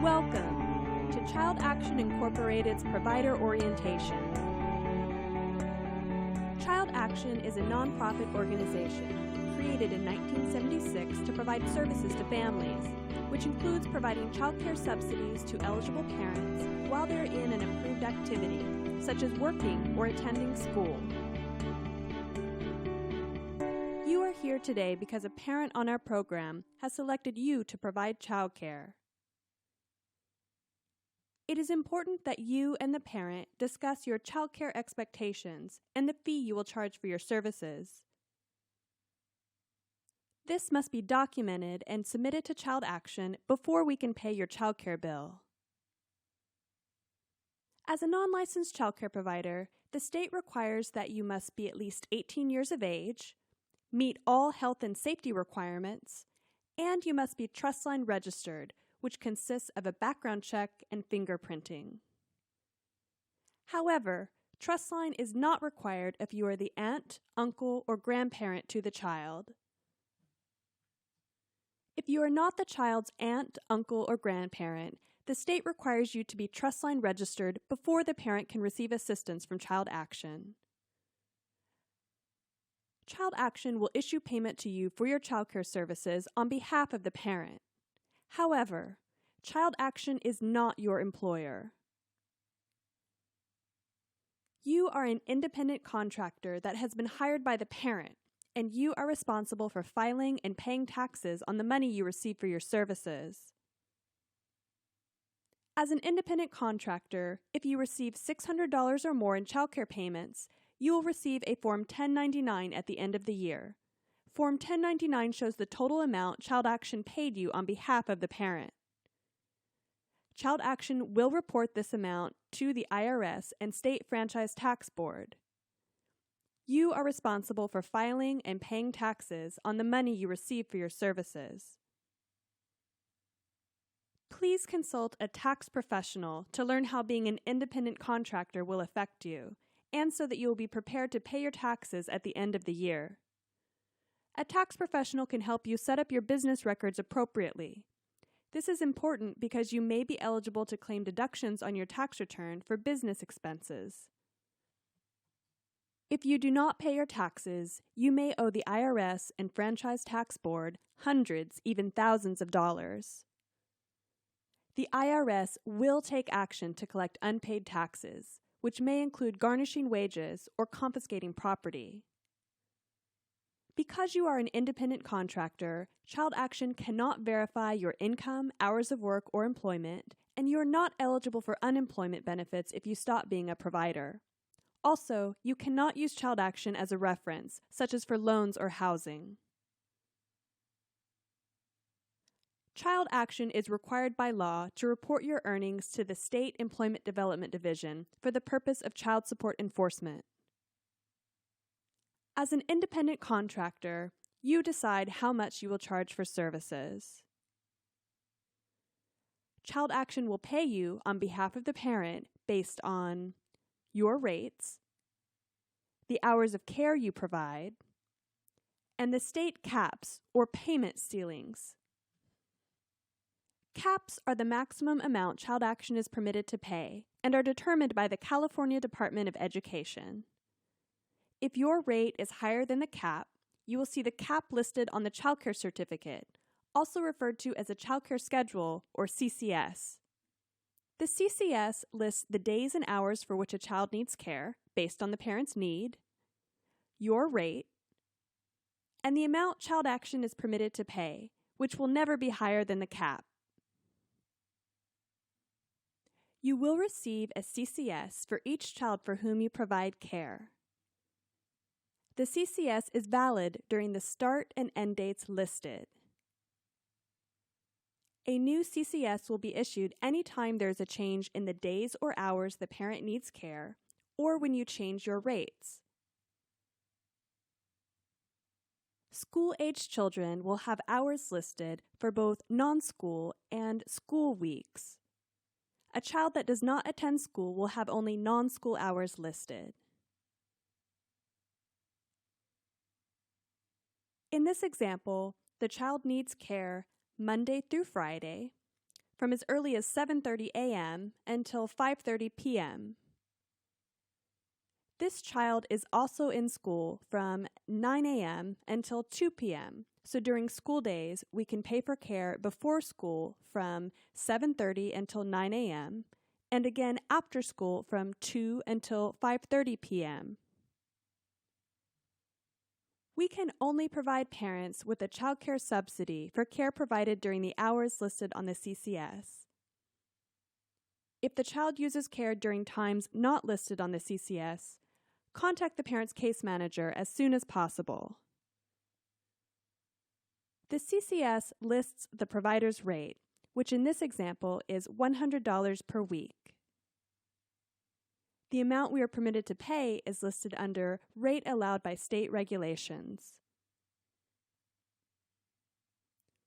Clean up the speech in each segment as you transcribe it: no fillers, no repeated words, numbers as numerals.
Welcome to Child Action Incorporated's Provider Orientation. Child Action is a nonprofit organization created in 1976 to provide services to families, which includes providing child care subsidies to eligible parents while they're in an approved activity, such as working or attending school. You are here today because a parent on our program has selected you to provide child care. It is important that you and the parent discuss your child care expectations and the fee you will charge for your services. This must be documented and submitted to Child Action before we can pay your child care bill. As a non-licensed child care provider, the state requires that you must be at least 18 years of age, meet all health and safety requirements, and you must be Trustline registered, which consists of a background check and fingerprinting. However, Trustline is not required if you are the aunt, uncle, or grandparent to the child. If you are not the child's aunt, uncle, or grandparent, the state requires you to be Trustline registered before the parent can receive assistance from Child Action. Child Action will issue payment to you for your child care services on behalf of the parent. However, Child Action is not your employer. You are an independent contractor that has been hired by the parent, and you are responsible for filing and paying taxes on the money you receive for your services. As an independent contractor, if you receive $600 or more in child care payments, you will receive a Form 1099 at the end of the year. Form 1099 shows the total amount Child Action paid you on behalf of the parent. Child Action will report this amount to the IRS and State Franchise Tax Board. You are responsible for filing and paying taxes on the money you receive for your services. Please consult a tax professional to learn how being an independent contractor will affect you, and so that you will be prepared to pay your taxes at the end of the year. A tax professional can help you set up your business records appropriately. This is important because you may be eligible to claim deductions on your tax return for business expenses. If you do not pay your taxes, you may owe the IRS and Franchise Tax Board hundreds, even thousands of dollars. The IRS will take action to collect unpaid taxes, which may include garnishing wages or confiscating property. Because you are an independent contractor, Child Action cannot verify your income, hours of work, or employment, and you are not eligible for unemployment benefits if you stop being a provider. Also, you cannot use Child Action as a reference, such as for loans or housing. Child Action is required by law to report your earnings to the State Employment Development Division for the purpose of child support enforcement. As an independent contractor, you decide how much you will charge for services. Child Action will pay you on behalf of the parent based on your rates, the hours of care you provide, and the state caps or payment ceilings. Caps are the maximum amount Child Action is permitted to pay and are determined by the California Department of Education. If your rate is higher than the cap, you will see the cap listed on the Child Care Certificate, also referred to as a Child Care Schedule or CCS. The CCS lists the days and hours for which a child needs care based on the parent's need, your rate, and the amount Child Action is permitted to pay, which will never be higher than the cap. You will receive a CCS for each child for whom you provide care. The CCS is valid during the start and end dates listed. A new CCS will be issued anytime there is a change in the days or hours the parent needs care, or when you change your rates. School-aged children will have hours listed for both non-school and school weeks. A child that does not attend school will have only non-school hours listed. In this example, the child needs care Monday through Friday, from as early as 7:30 a.m. until 5:30 p.m. This child is also in school from 9 a.m. until 2 p.m., so during school days, we can pay for care before school from 7:30 until 9 a.m., and again after school from 2 until 5:30 p.m. We can only provide parents with a child care subsidy for care provided during the hours listed on the CCS. If the child uses care during times not listed on the CCS, contact the parent's case manager as soon as possible. The CCS lists the provider's rate, which in this example is $100 per week. The amount we are permitted to pay is listed under Rate Allowed by State Regulations.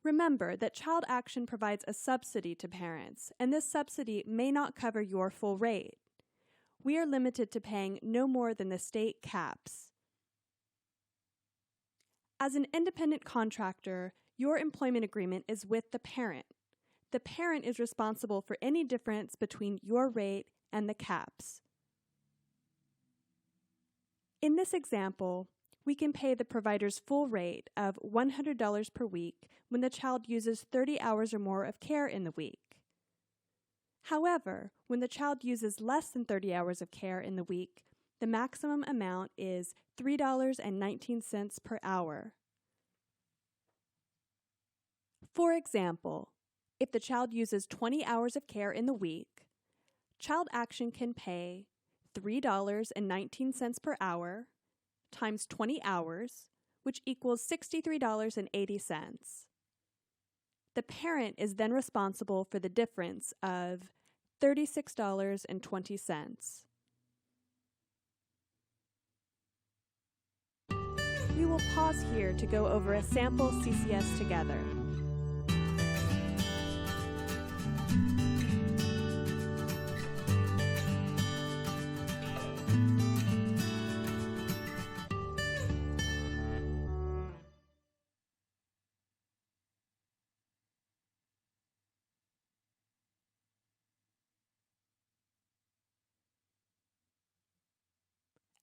Remember that Child Action provides a subsidy to parents, and this subsidy may not cover your full rate. We are limited to paying no more than the state caps. As an independent contractor, your employment agreement is with the parent. The parent is responsible for any difference between your rate and the caps. In this example, we can pay the provider's full rate of $100 per week when the child uses 30 hours or more of care in the week. However, when the child uses less than 30 hours of care in the week, the maximum amount is $3.19 per hour. For example, if the child uses 20 hours of care in the week, Child Action can pay $3.19 per hour times 20 hours, which equals $63.80. The parent is then responsible for the difference of $36.20. We will pause here to go over a sample CCS together.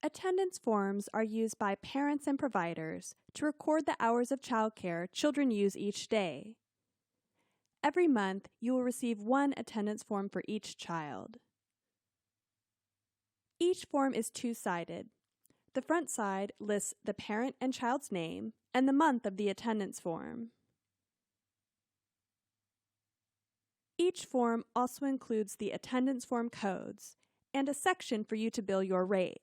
Attendance forms are used by parents and providers to record the hours of childcare children use each day. Every month, you will receive one attendance form for each child. Each form is two-sided. The front side lists the parent and child's name and the month of the attendance form. Each form also includes the attendance form codes and a section for you to bill your rate.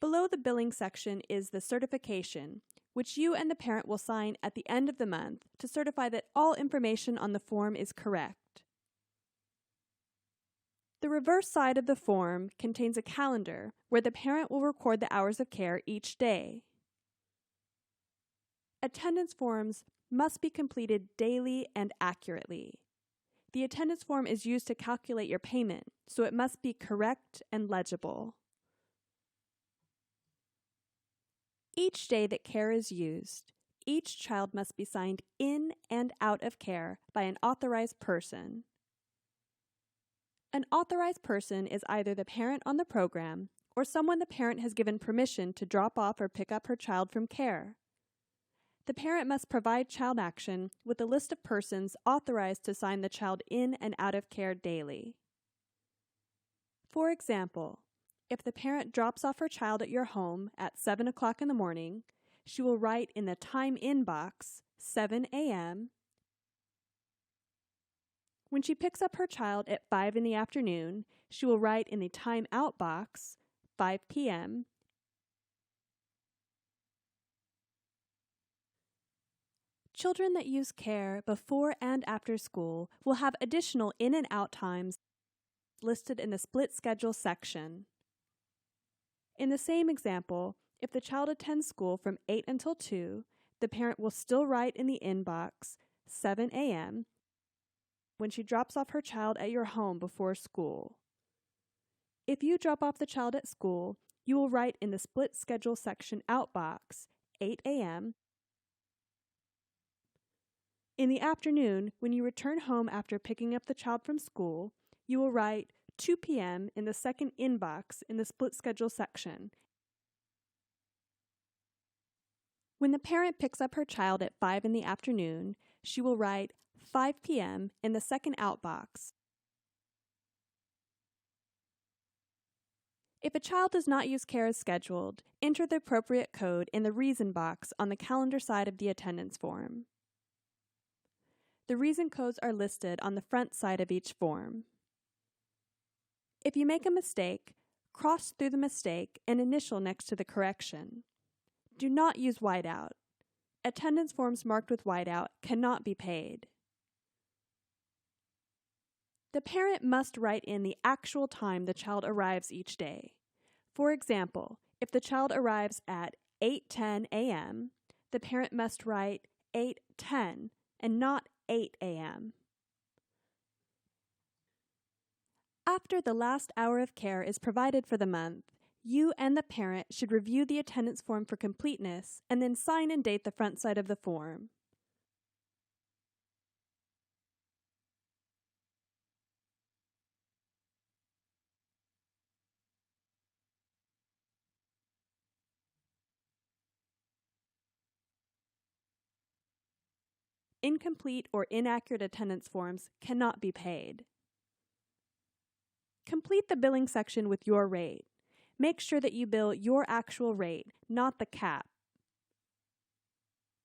Below the billing section is the certification, which you and the parent will sign at the end of the month to certify that all information on the form is correct. The reverse side of the form contains a calendar where the parent will record the hours of care each day. Attendance forms must be completed daily and accurately. The attendance form is used to calculate your payment, so it must be correct and legible. Each day that care is used, each child must be signed in and out of care by an authorized person. An authorized person is either the parent on the program or someone the parent has given permission to drop off or pick up her child from care. The parent must provide Child Action with a list of persons authorized to sign the child in and out of care daily. For example, if the parent drops off her child at your home at 7 o'clock in the morning, she will write in the time in box 7 a.m. When she picks up her child at 5 in the afternoon, she will write in the time out box 5 p.m. Children that use care before and after school will have additional in and out times listed in the split schedule section. In the same example, if the child attends school from 8 until 2, the parent will still write in the inbox 7 a.m. when she drops off her child at your home before school. If you drop off the child at school, you will write in the split schedule section outbox 8 a.m. In the afternoon, when you return home after picking up the child from school, you will write 2 p.m. in the second inbox in the split schedule section. When the parent picks up her child at 5 in the afternoon, she will write 5 p.m. in the second outbox. If a child does not use care as scheduled, enter the appropriate code in the reason box on the calendar side of the attendance form. The reason codes are listed on the front side of each form. If you make a mistake, cross through the mistake and initial next to the correction. Do not use whiteout. Attendance forms marked with whiteout cannot be paid. The parent must write in the actual time the child arrives each day. For example, if the child arrives at 8:10 a.m., the parent must write 8:10 and not 8 a.m. After the last hour of care is provided for the month, you and the parent should review the attendance form for completeness and then sign and date the front side of the form. Incomplete or inaccurate attendance forms cannot be paid. Complete the billing section with your rate. Make sure that you bill your actual rate, not the cap.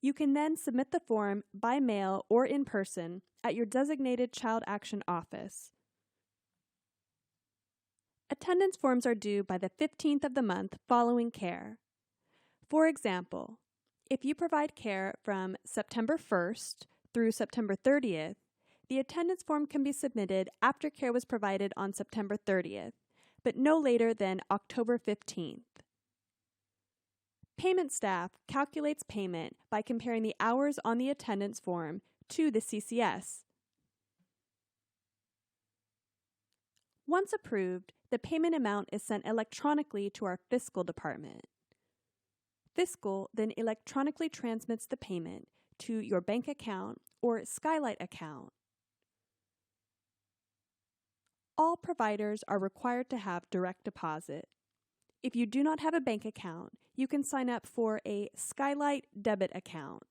You can then submit the form by mail or in person at your designated Child Action office. Attendance forms are due by the 15th of the month following care. For example, if you provide care from September 1st through September 30th, the attendance form can be submitted after care was provided on September 30th, but no later than October 15th. Payment staff calculates payment by comparing the hours on the attendance form to the CCS. Once approved, the payment amount is sent electronically to our fiscal department. Fiscal then electronically transmits the payment to your bank account or Skylight account. All providers are required to have direct deposit. If you do not have a bank account, you can sign up for a Skylight debit account.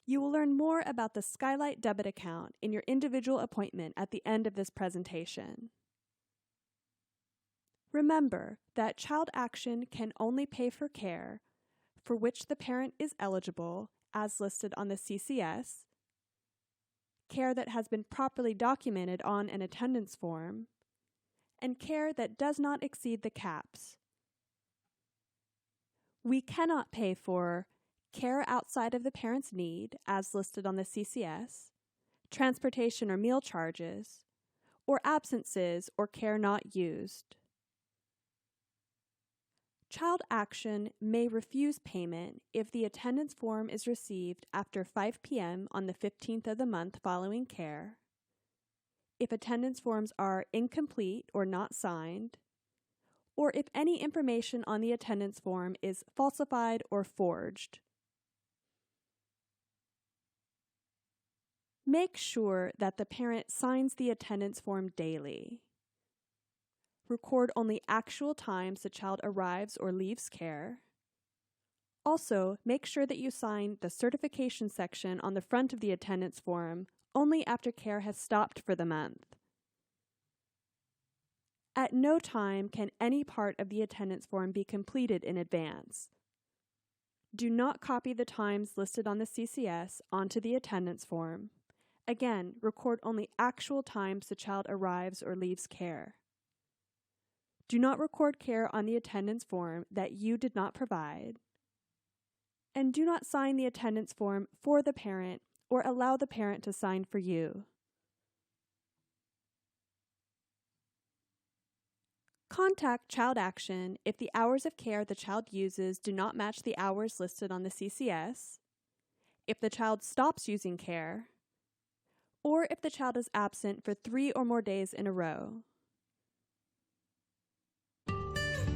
You will learn more about the Skylight debit account in your individual appointment at the end of this presentation. Remember that Child Action can only pay for care for which the parent is eligible as listed on the CCS, care that has been properly documented on an attendance form, and care that does not exceed the caps. We cannot pay for care outside of the parent's need as listed on the CCS, transportation or meal charges, or absences or care not used. Child Action may refuse payment if the attendance form is received after 5 p.m. on the 15th of the month following care, if attendance forms are incomplete or not signed, or if any information on the attendance form is falsified or forged. Make sure that the parent signs the attendance form daily. Record only actual times the child arrives or leaves care. Also, make sure that you sign the certification section on the front of the attendance form only after care has stopped for the month. At no time can any part of the attendance form be completed in advance. Do not copy the times listed on the CCS onto the attendance form. Again, record only actual times the child arrives or leaves care. Do not record care on the attendance form that you did not provide. And do not sign the attendance form for the parent or allow the parent to sign for you. Contact Child Action if the hours of care the child uses do not match the hours listed on the CCS, if the child stops using care, or if the child is absent for 3 or more days in a row.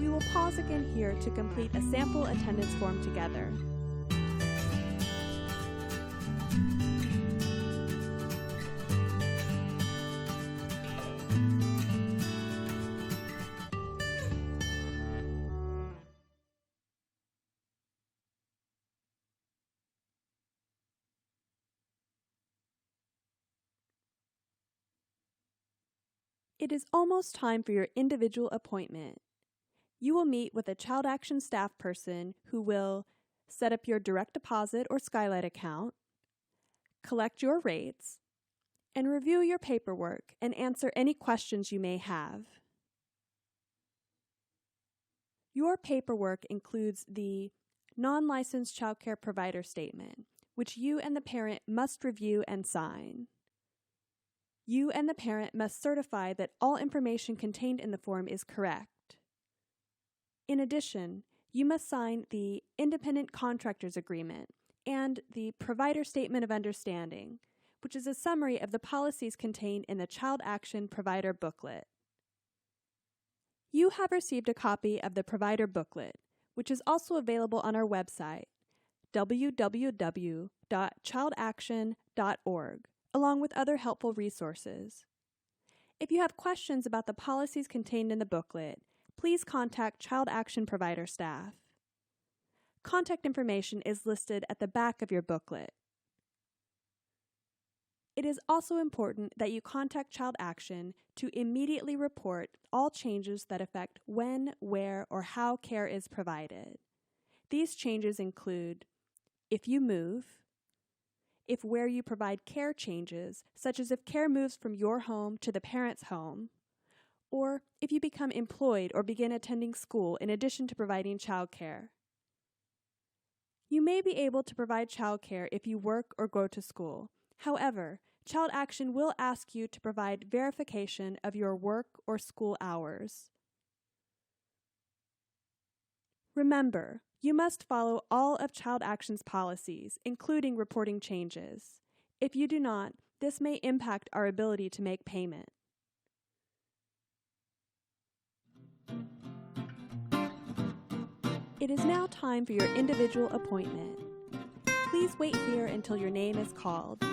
We will pause again here to complete a sample attendance form together. It is almost time for your individual appointment. You will meet with a Child Action staff person who will set up your direct deposit or Skylight account, collect your rates, and review your paperwork and answer any questions you may have. Your paperwork includes the Non-Licensed Childcare Provider Statement, which you and the parent must review and sign. You and the parent must certify that all information contained in the form is correct. In addition, you must sign the Independent Contractors Agreement and the Provider Statement of Understanding, which is a summary of the policies contained in the Child Action Provider Booklet. You have received a copy of the Provider Booklet, which is also available on our website, www.childaction.org, along with other helpful resources. If you have questions about the policies contained in the booklet, please contact Child Action Provider staff. Contact information is listed at the back of your booklet. It is also important that you contact Child Action to immediately report all changes that affect when, where, or how care is provided. These changes include if you move, if where you provide care changes, such as if care moves from your home to the parent's home, or if you become employed or begin attending school in addition to providing child care. You may be able to provide child care if you work or go to school. However, Child Action will ask you to provide verification of your work or school hours. Remember, you must follow all of Child Action's policies, including reporting changes. If you do not, this may impact our ability to make payment. It is now time for your individual appointment. Please wait here until your name is called.